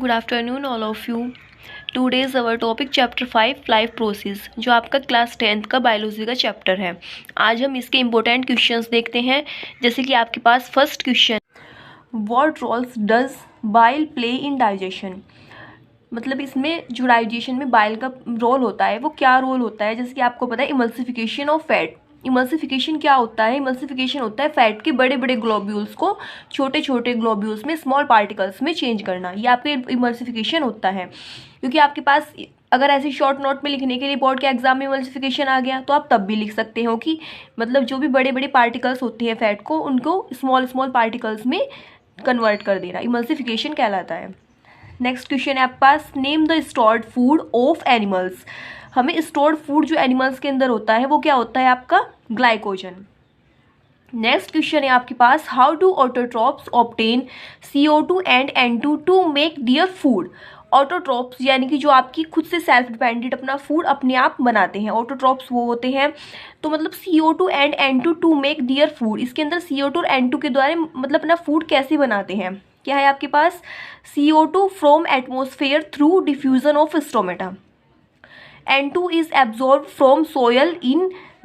Good afternoon all of you. Today's our topic chapter 5 life process, जो आपका class 10th का biology का chapter है। आज हम इसके इम्पोर्टेंट क्वेश्चंस देखते हैं। जैसे कि आपके पास first question, what roles does bile play in digestion. मतलब इसमें जो डाइजेशन में बाइल का रोल होता है वो क्या रोल होता है। जैसे कि आपको पता है इमल्सिफिकेशन ऑफ फैट। इमल्सिफिकेशन क्या होता है? इमल्सिफिकेशन होता है फैट के बड़े बड़े ग्लोब्यूल्स को छोटे छोटे ग्लोब्यूल्स में, स्मॉल पार्टिकल्स में चेंज करना, ये आपका इमल्सिफिकेशन होता है। क्योंकि आपके पास अगर ऐसे शॉर्ट नोट में लिखने के लिए बोर्ड के एग्जाम में इमल्सिफिकेशन आ गया तो आप तब भी लिख सकते हो कि मतलब जो भी बड़े बड़े पार्टिकल्स होते हैं फैट को, उनको स्मॉल स्मॉल पार्टिकल्स में कन्वर्ट कर देना इमल्सिफिकेशन कहलाता है। नेक्स्ट क्वेश्चन है आपके पास, name the stored food of animals. हमें स्टोर्ड फूड जो एनिमल्स के अंदर होता है वो क्या होता है? आपका ग्लाइकोजन। नेक्स्ट क्वेश्चन है आपके पास, how do autotrophs obtain CO2 and N2 to make their food. Autotrophs यानी कि जो आपकी खुद से सेल्फ डिपेंडेंट अपना फूड अपने आप बनाते हैं, ऑटोट्रॉप्स वो होते हैं। तो मतलब CO2 and N2 to make their food, इसके अंदर CO2 और N2 के द्वारा मतलब अपना फूड कैसे बनाते हैं? क्या है आपके पास? CO2 from atmosphere through diffusion of stomata. N2 is absorbed from soil in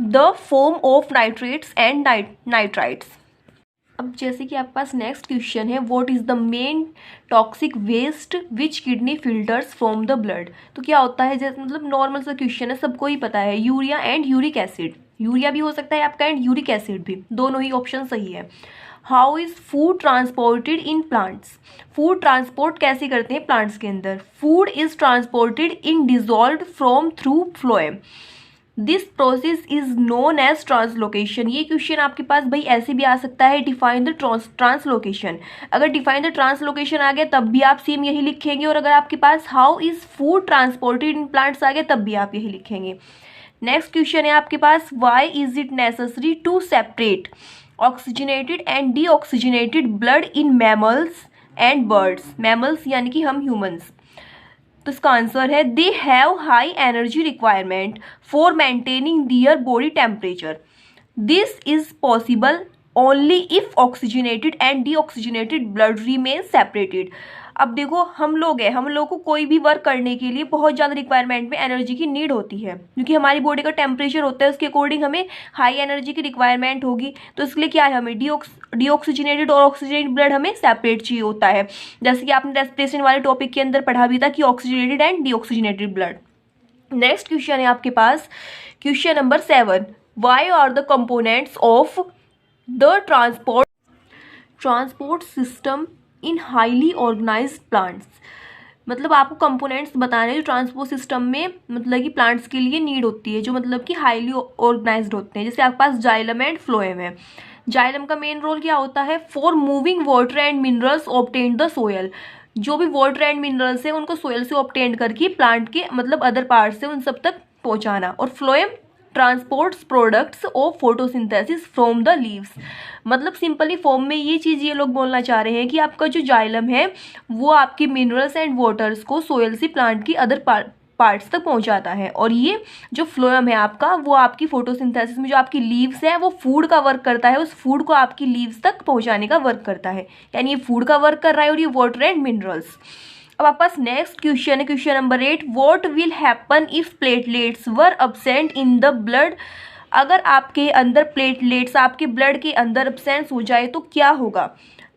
the form of nitrates and nitrites। अब जैसे कि आपके पास नेक्स्ट क्वेश्चन है, what is the main toxic waste which kidney filters from the blood. तो क्या होता है? जैसे मतलब नॉर्मल सा क्वेश्चन है, सबको ही पता है, urea and uric acid. Urea भी हो सकता है आपका एंड यूरिक एसिड भी, दोनों ही ऑप्शन सही है। How is food transported in plants. Food transport कैसे करते हैं प्लांट्स के अंदर? Food is transported in dissolve from through phloem. This process is known as translocation. ये क्वेश्चन आपके पास भाई ऐसे भी आ सकता है, डिफाइन द ट्रांसलोकेशन। अगर डिफाइन द ट्रांसलोकेशन आ गया तब भी आप सेम यही लिखेंगे, और अगर आपके पास how is food transported in plants आ गया तब भी आप यही लिखेंगे। नेक्स्ट क्वेश्चन है आपके पास, why is it necessary to separate oxygenated and deoxygenated blood in mammals and birds. Mammals यानी कि हम ह्यूमंस। तो इसका आंसर है, they have high energy requirement for maintaining their body temperature. This is possible only if oxygenated and deoxygenated blood remain separated. अब देखो हम लोग हैं, हम लोग को कोई भी वर्क करने के लिए बहुत ज़्यादा रिक्वायरमेंट में एनर्जी की नीड होती है, क्योंकि हमारी बॉडी का टेम्परेचर होता है उसके अकॉर्डिंग हमें हाई एनर्जी की रिक्वायरमेंट होगी। तो इसके लिए क्या है, हमें डीऑक्सीजनेटेड और ऑक्सीजनेटेड ब्लड हमें सेपरेट चाहिए होता है। जैसे कि आपने रेस्पिरेशन वाले टॉपिक के अंदर पढ़ा भी था कि oxygenated and deoxygenated blood. Next question है आपके पास, question number 7, why are the components of the transport system in highly organised plants. मतलब आपको कंपोनेंट्स बताने जो ट्रांसपोर्ट सिस्टम में मतलब कि प्लांट्स के लिए नीड होती है, जो मतलब कि हाईली ऑर्गेनाइज्ड होते हैं। जैसे आपके पास जाइलम एंड फ्लोएम है। जाइलम का मेन रोल क्या होता है? For moving water and minerals obtain the soil. जो भी वाटर एंड मिनरल्स है उनको सोयल से ऑब्टेन करके प्लांट के मतलब अदर पार्ट से उन सब तक पहुंचाना। और phloem transports products of photosynthesis from the leaves. मतलब सिंपली फॉर्म में ये चीज़ ये लोग बोलना चाह रहे हैं कि आपका जो जाइलम है वो आपकी मिनरल्स एंड वाटर्स को सोयल से प्लांट की अदर पार्ट्स तक पहुंचाता है, और ये जो फ्लोएम है आपका वो आपकी फोटोसिंथेसिस में जो आपकी लीव्स है वो फूड का वर्क करता है, उस फूड को आपकी लीव्स तक पहुंचाने का वर्क करता है। यानी ये फूड का वर्क कर रहा है और ये वाटर एंड मिनरल्स। अब आपके पास नेक्स्ट क्वेश्चन है, question number 8, what will happen if platelets were absent in the blood. अगर आपके अंदर प्लेटलेट्स आपके ब्लड के अंदर अब्सेंस हो जाए तो क्या होगा?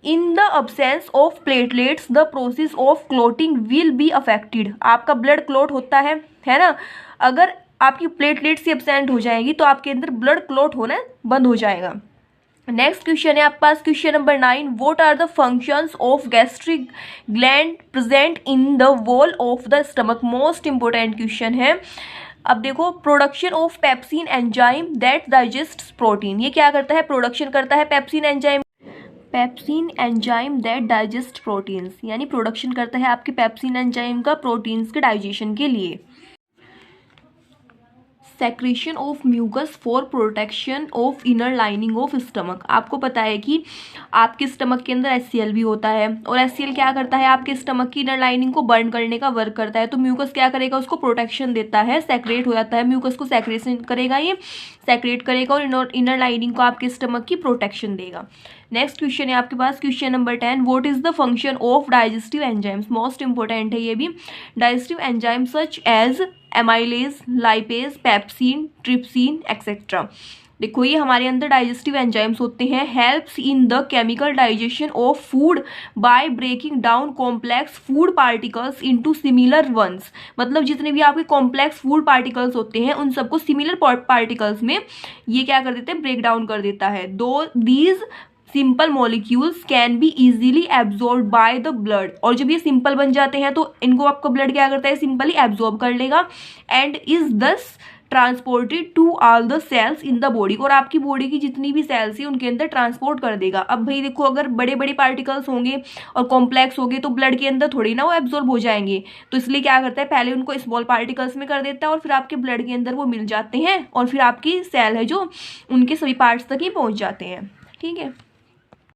In the absence of platelets the process of clotting will be affected. आपका ब्लड क्लोट होता है ना, अगर आपकी प्लेटलेट्स ही अब्सेंट हो जाएगी तो आपके अंदर ब्लड क्लोट होना बंद हो जाएगा। नेक्स्ट क्वेश्चन है आपके पास, question number 9, what are the functions of gastric gland present in the wall of the stomach. Most important question है। अब देखो, production of pepsin enzyme that digest protein. ये क्या करता है? प्रोडक्शन करता है pepsin enzyme that digest proteins, यानी प्रोडक्शन करता है आपके पेप्सिन एंजाइम का प्रोटीन्स के डाइजेशन के लिए। Secretion of mucus for protection of inner lining of stomach. आपको पता है कि आपके स्टमक के अंदर HCl भी होता है, और HCl क्या करता है? आपके स्टमक की इनर लाइनिंग को बर्न करने का वर्क करता है। तो म्यूकस क्या करेगा? उसको प्रोटेक्शन देता है, सेक्रेट हो जाता है म्यूकस को, सेक्रेशन करेगा ये। सेक्रेट करेगा और इनर लाइनिंग को आपके स्टमक की प्रोटेक्शन देगा। नेक्स्ट क्वेश्चन है आपके पास question number 10, what is the function of digestive enzymes. Most important है ये भी। Digestive enzyme such as amylase, lipase, pepsin, trypsin etcetera. देखो ये हमारे अंदर डाइजेस्टिव एंजाइम्स होते हैं, helps in the chemical digestion of food by breaking down complex food particles into similar ones. मतलब जितने भी आपके कॉम्प्लेक्स फूड पार्टिकल्स होते हैं उन सबको सिमिलर पार्टिकल्स में ये क्या कर देते हैं, ब्रेक डाउन कर देता है। दो these simple molecules can be easily absorb by the blood. और जब ये सिंपल बन जाते हैं तो इनको आपका ब्लड क्या करता है, सिंपली एब्जॉर्ब कर लेगा and is thus transported to all the cells in the body. और आपकी बॉडी की जितनी भी सेल्स है उनके अंदर ट्रांसपोर्ट कर देगा। अब भाई देखो अगर बड़े बड़े पार्टिकल्स होंगे और कॉम्प्लेक्स होंगे तो ब्लड के अंदर थोड़ी ना वो एब्जॉर्ब हो जाएंगे, तो इसलिए क्या करता है, पहले उनको स्मॉल पार्टिकल्स में कर देता है और फिर आपके ब्लड के अंदर वो मिल जाते हैं और फिर आपकी सेल है जो उनके सभी पार्ट्स तक ही पहुंच जाते हैं। ठीक है।